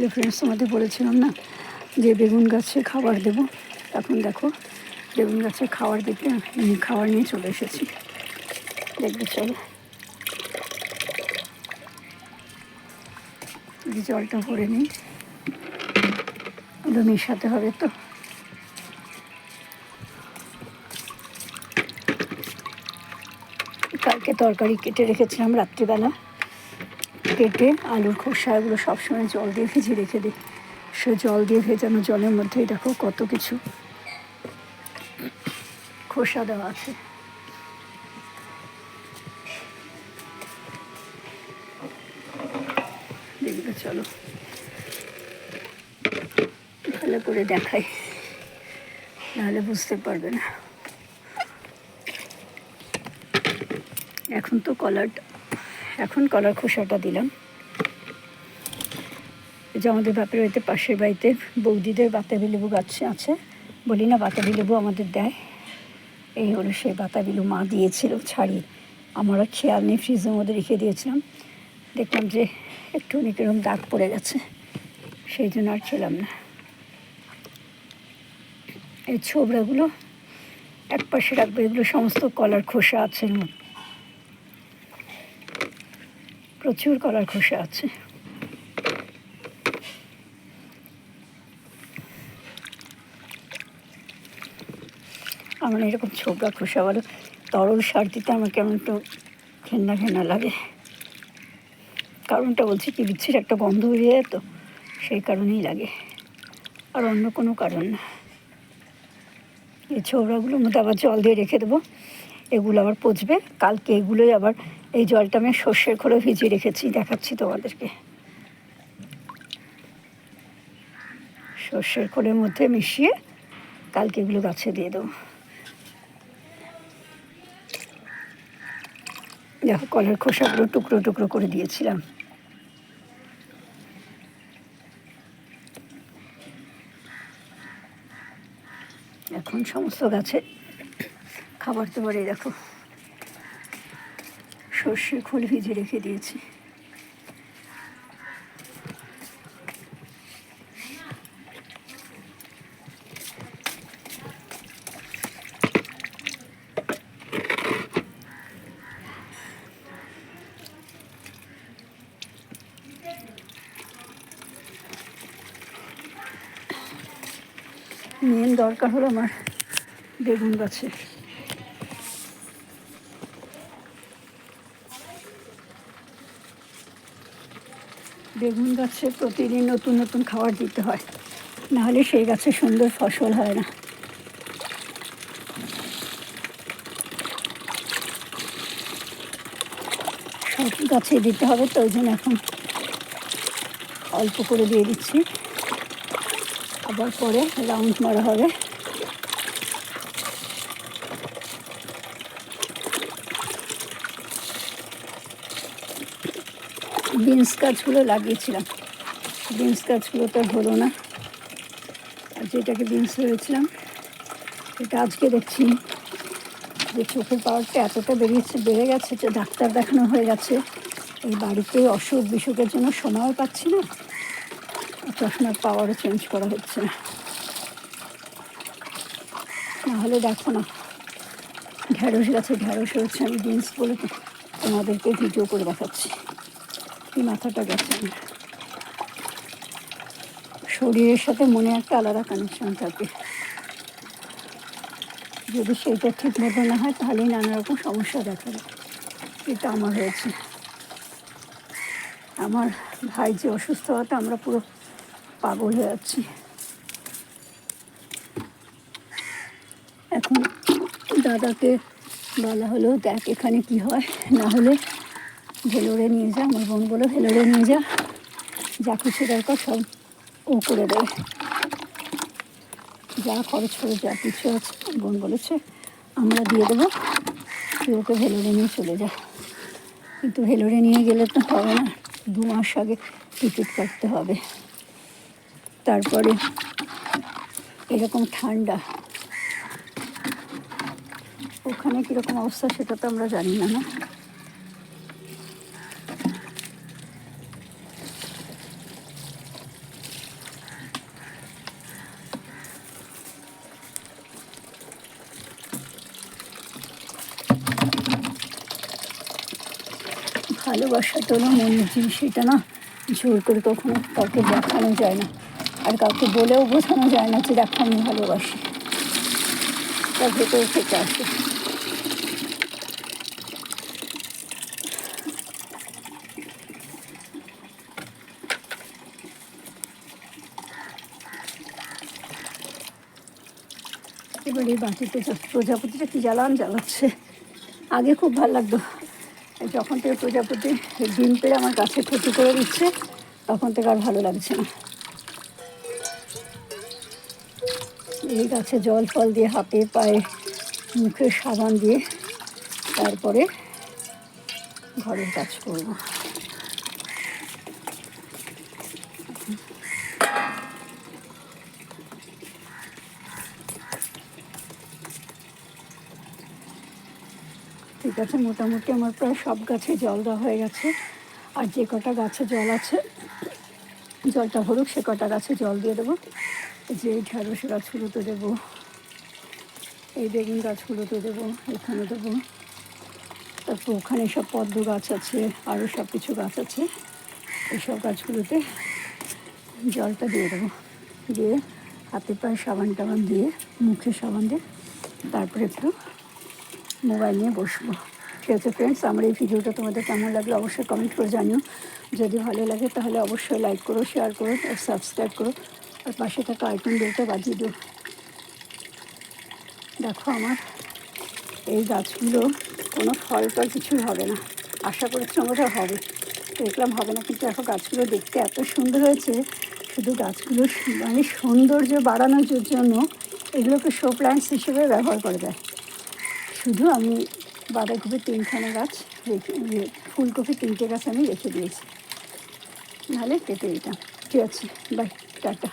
Hello friends, তোমাদের বলেছিলাম না যে বেগুন গাছে খাবার দেব। এখন দেখো বেগুন গাছে খাবার দিতে খাবার নিয়ে চলে এসেছি। দেখবে চলো, জলটা ভরে নিই, ওটা মেশাতে হবে তো। কালকে তরকারি কেটে রেখেছিলাম রাত্রিবেলা, কেটে আলুর খোসা এগুলো সবসময় জল দিয়ে ভিজিয়ে রেখে দিই। সে জল দিয়ে ভেজানো জলের মধ্যেই দেখো কত কিছু খোসা দেওয়া আছে। দেখবে চলো, ভালো করে দেখাই, নাহলে বুঝতে পারবে না। এখন কলার খোসাটা দিলাম। যে আমাদের বাপের বাড়িতে, পাশের বাড়িতে বৌদিদের বাতাবি লেবু গাছ আছে, বলি না বাতাবি লেবু আমাদের দেয়। এই হলো সেই বাতাবি লেবু, মা দিয়েছিল ছাড়িয়ে, আমারও খেয়াল নেই, ফ্রিজের মধ্যে রেখে দিয়েছিলাম। দেখলাম যে একটু এরকম দাগ পড়ে গেছে, সেই জন্য আর খেলাম না। এই ছোবড়াগুলো এক পাশে রাখবো, এগুলো সমস্ত কলার খোসা আছে, প্রচুর কলার খোসা আছে। আমার এরকম ছোবড়া খোসা বলো, তরল সার দিতে আমার কেমন একটু ঘেন্না ঘেন্না লাগে। কারণটা বলছি কি, বিচ্ছির একটা গন্ধ বেরিয়ে যায় তো, সেই কারণেই লাগে, আর অন্য কোনো কারণ না। এই ছোবড়াগুলোর মধ্যে আবার জল দিয়ে রেখে দেবো, এগুলো আবার পচবে। কালকে এগুলোই আবার, এই জলটা আমি সর্ষের খোলে ভিজিয়ে রেখেছি, দেখাচ্ছি তোমাদেরকে। সর্ষের খোলের মধ্যে মিশিয়ে কালকে এগুলো গাছে দিয়ে দেবো। দেখো কলার খোসাগুলো টুকরো টুকরো করে দিয়েছিলাম। এখন সমস্ত গাছে খাবার দাবার, এই দেখো সর্ষের খোল ভিজে রেখে দিয়েছি। মেন দরকার হলো আমার বেগুন গাছে। বেগুন গাছে প্রতিদিন নতুন নতুন খাবার দিতে হয়, নাহলে সেই গাছে সুন্দর ফসল হয় না। সব গাছে দিতে হবে তো, ওই জন্য এখন অল্প করে দিয়ে দিচ্ছি, আবার পরে রাউন্ড মারা হবে। বিনস গাছগুলো লাগিয়েছিলাম, বিনস গাছগুলো তো হলো না, আর যেটাকে বিনস হয়েছিলাম এটা আজকে দেখছি যে চোখের পাওয়ারটা এতটা বেড়ে গেছে যে ডাক্তার দেখানো হয়ে গেছে। এই বাড়িতে অসুখ বিসুখের জন্য সময়ও পাচ্ছি না, চশমার পাওয়ারও চেঞ্জ করা হচ্ছে না। নাহলে দেখো না, ঢ্যাঁড়স গাছে ঢ্যাঁড়স হয়েছে, আমি বিনস বলে তোমাদেরকে ভিডিও করে দেখাচ্ছি। এই মাথাটা গেছে আমার, শরীরের সাথে মনে একটা আলাদা কানেকশন থাকে। যদি সেইটা ঠিক মতো না হয় তাহলেই নানা রকম সমস্যা দেখা দেয়। এটা আমার হয়েছে। আমার ভাই যে অসুস্থ হওয়াতে আমরা পুরো পাগল হয়ে যাচ্ছি। এখন দাদাকে বলা হলো, দেখ এখানে কি হয়, না হলে ভেলোরে নিয়ে যা। আমার বোন বলো ভেলোরে নিয়ে যা কিছু দরকার সব ও করে দেয়, যা খরচ করে যা কিছু আছে বোন বলেছে আমরা দিয়ে দেবো, তুই ওকে ভেলোরে নিয়ে চলে যা। কিন্তু ভেলোরে নিয়ে গেলে তো হবে না, 2 মাস আগে টিকিট কাটতে হবে। তারপরে এরকম ঠান্ডা, ওখানে কীরকম অবস্থা সেটা তো আমরা জানি না, না। ভালোবাসাটা হলো মনের জিনিস, সেটা না জোর করে কখনো কাউকে দেখানো যায় না, আর কাউকে বলেও বোঝানো যায় না যে দেখো আমি ভালোবাসি, তার ভেতর থেকে আসে। এবার এই বাটিতে প্রজাপতিটা কি জ্বালাচ্ছে। আগে খুব ভালো লাগতো, যখন থেকে প্রজাপতি ডিম পেড়ে আমার গাছে ক্ষতি করে দিচ্ছে তখন থেকে আর ভালো লাগছে না। এই গাছে জল ফল দিয়ে হাতে পায়ে মুখে সাবান দিয়ে তারপরে ঘরের কাজ করব। ঠিক আছে, মোটামুটি আমার প্রায় সব গাছে জল দেওয়া হয়ে গেছে। আর যে কটা গাছে জল আছে জলটা ভরুক, সে কটা গাছে জল দিয়ে দেবো। যে এই ঢ্যাঁড়স গাছগুলোতে দেবো, এই বেগুন গাছগুলোতে দেবো, এখানে দেবো, তারপর ওখানে সব পদ্ম গাছ আছে, আরও সব কিছু গাছ আছে, এইসব গাছগুলোতে জলটা দিয়ে দেবো। দিয়ে হাতে পায়ে সাবান টাবান দিয়ে মুখে সাবান দিয়ে তারপরে একটু মোবাইল নিয়ে বসবো। ঠিক আছে ফ্রেন্ডস, আমার এই ভিডিওটা তোমাদের কেমন লাগলো অবশ্যই কমেন্ট করে জানিও। যদি ভালো লাগে তাহলে অবশ্যই লাইক করো, শেয়ার করো আর সাবস্ক্রাইব করো, আর পাশে থাকা আইকন বেলটা বাজিয়ে দিও। দেখো আমার এই গাছগুলো কোনো ফল টল কিছুই হবে না, আশা করছিলাম বোধহয় হবে, দেখলাম হবে না, কিন্তু এখন গাছগুলো দেখতে এত সুন্দর হয়েছে। শুধু গাছগুলো মানে সৌন্দর্য বাড়ানোর জন্য এগুলোকে শো প্ল্যান্টস হিসেবে ব্যবহার করা যায়। শুধু আমি বাঁধাকপির 3খানা গাছ রেখে, ফুলকপির 3টে গাছ আমি রেখে দিয়েছি, নাহলে কেটে দিতাম। ঠিক আছে, বাই, টাটা।